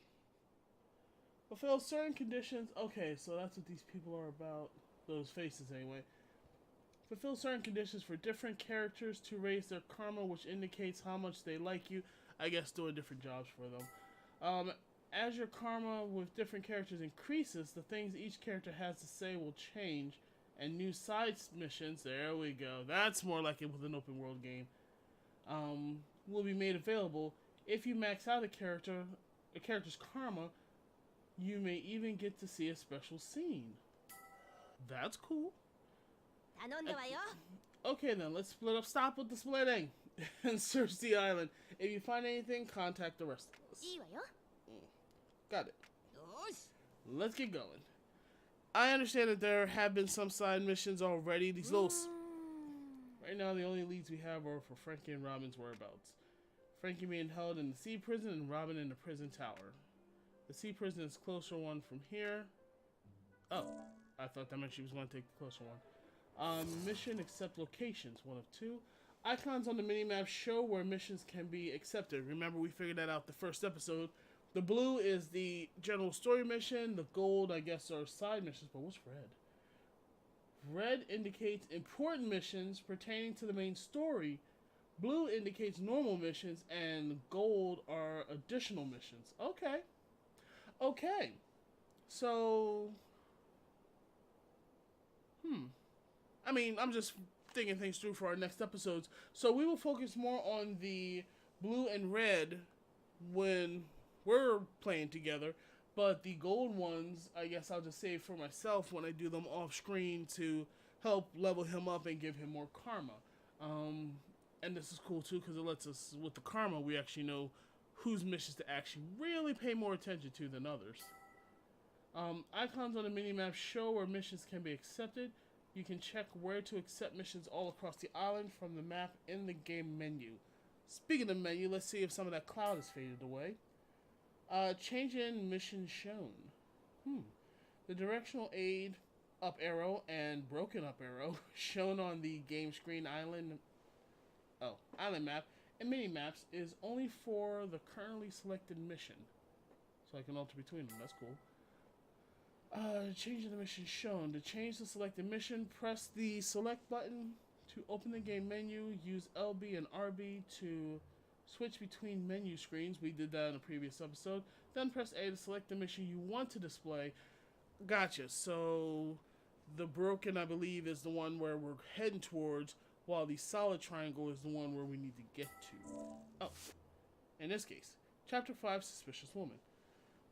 Fulfill certain conditions. Okay, so that's what these people are about. Those faces, anyway. Fulfill certain conditions for different characters to raise their karma, which indicates how much they like you. I guess doing different jobs for them. As your karma with different characters increases, the things each character has to say will change, and new side missions, there we go, that's more like it with an open world game, will be made available. If you max out a character's karma, You may even get to see a special scene. That's cool. 頼んだわよ。 Okay then, let's split up. Stop with the splitting and search the island. If you find anything, contact the rest of us. いいわよ。 Got it. よーし。 Let's get going. I understand that there have been some side missions already. These little... Right now, the only leads we have are for Frankie and Robin's whereabouts. Frankie being held in the sea prison and Robin in the prison tower. The sea prison is closer one from here. Oh, I thought that meant she was going to take the closer one. Mission accept locations, 1 of 2. Icons on the minimap show where missions can be accepted. Remember, we figured that out the first episode. The blue is the general story mission. The gold, I guess, are side missions. But what's red? Red indicates important missions pertaining to the main story. Blue indicates normal missions. And gold are additional missions. Okay. Okay. So... I mean, I'm just thinking things through for our next episodes. So we will focus more on the blue and red when we're playing together. But the gold ones, I guess I'll just save for myself when I do them off screen to help level him up and give him more karma. And this is cool too because it lets us, with the karma, we actually know whose missions to actually really pay more attention to than others. Icons on the minimap show where missions can be accepted. You can check where to accept missions all across the island from the map in the game menu. Speaking of menu, let's see if some of that cloud has faded away. Change in mission shown. The directional aid up arrow and broken up arrow shown on the game screen island map and mini maps is only for the currently selected mission. So I can alter between them. That's cool. Changing the mission shown. To change the selected mission, press the select button to open the game menu. Use LB and RB to switch between menu screens. We did that in a previous episode. Then press A to select the mission you want to display. Gotcha. So the broken, I believe, is the one where we're heading towards, while the solid triangle is the one where we need to get to. Oh, in this case, Chapter 5, Suspicious Woman.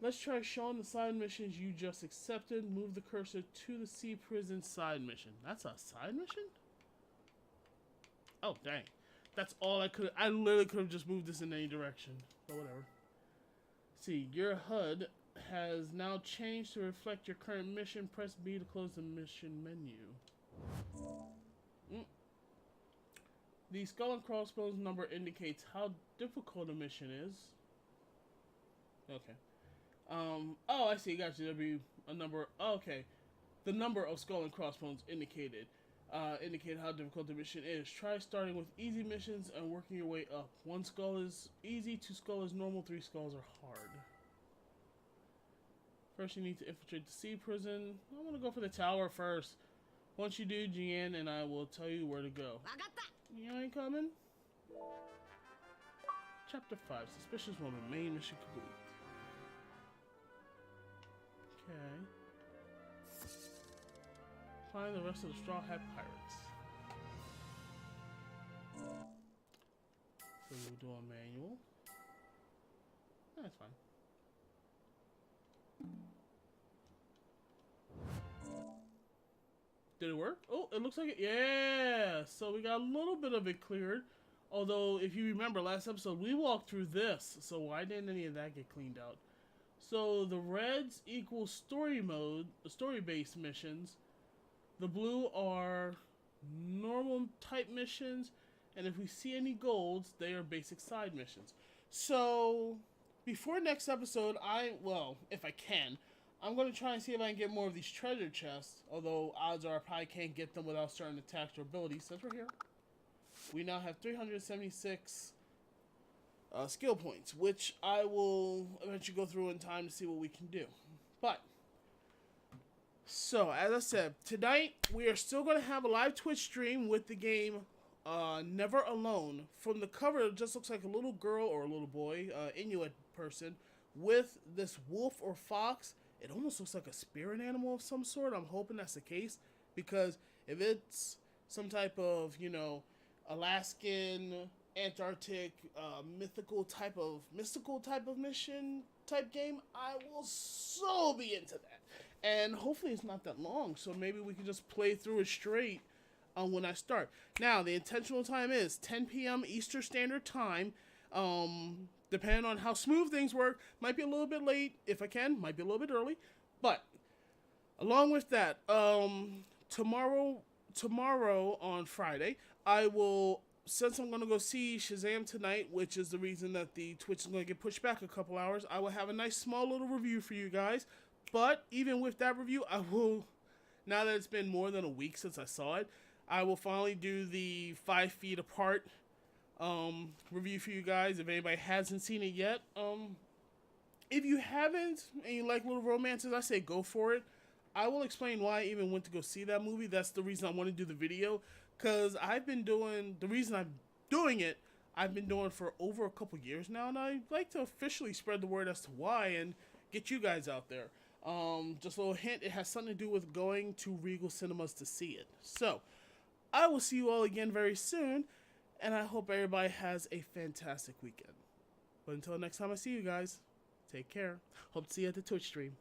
Let's try showing the side missions you just accepted. Move the cursor to the sea prison side mission. That's a side mission? Oh, dang. That's all I could... I literally could have just moved this in any direction. But whatever. See, your HUD has now changed to reflect your current mission. Press B to close the mission menu. The skull and crossbones number indicates how difficult a mission is. Okay. Oh, I see. Gotcha. There'll be a number. Oh, okay. The number of skull and crossbones indicate how difficult the mission is. Try starting with easy missions and working your way up. 1 skull is easy, 2 skull is normal, 3 skulls are hard. First, you need to infiltrate the sea prison. I want to go for the tower first. Once you do, Jian and I will tell you where to go. You ain't coming? Chapter 5, Suspicious Woman, main mission complete. Okay. Find the rest of the Straw Hat Pirates. So we'll do a manual. That's fine. Did it work? Oh, it looks like it. Yeah! So we got a little bit of it cleared. Although, if you remember last episode, we walked through this. So why didn't any of that get cleaned out? So the reds equal story mode, story-based missions. The blue are normal type missions. And if we see any golds, they are basic side missions. So before next episode, if I can, I'm going to try and see if I can get more of these treasure chests. Although odds are I probably can't get them without starting attacks or abilities. Since we're here, we now have 376 skill points, which I will eventually go through in time to see what we can do. But, so, as I said, tonight we are still going to have a live Twitch stream with the game Never Alone. From the cover, it just looks like a little girl or a little boy, Inuit person, with this wolf or fox. It almost looks like a spirit animal of some sort. I'm hoping that's the case, because if it's some type of, Alaskan, Antarctic, mystical type of mission, type game, I will so be into that. And hopefully it's not that long, so maybe we can just play through it straight when I start. Now, the intentional time is 10 p.m. Eastern Standard Time. Depending on how smooth things work, might be a little bit late if I can, might be a little bit early. But along with that, tomorrow on Friday, I will, since I'm going to go see Shazam tonight, which is the reason that the Twitch is going to get pushed back a couple hours, I will have a nice small little review for you guys. But even with that review, I will, now that it's been more than a week since I saw it, I will finally do the 5 feet apart review for you guys if anybody hasn't seen it yet. If you haven't and you like little romances, I say go for it. I will explain why I even went to go see that movie. That's the reason I want to do the video, because I've been doing, the reason I'm doing it, I've been doing for over a couple years now, and I like to officially spread the word as to why and get you guys out there. Just a little hint, it has something to do with going to Regal Cinemas to see it. So, I will see you all again very soon, and I hope everybody has a fantastic weekend. But until next time I see you guys, take care. Hope to see you at the Twitch stream.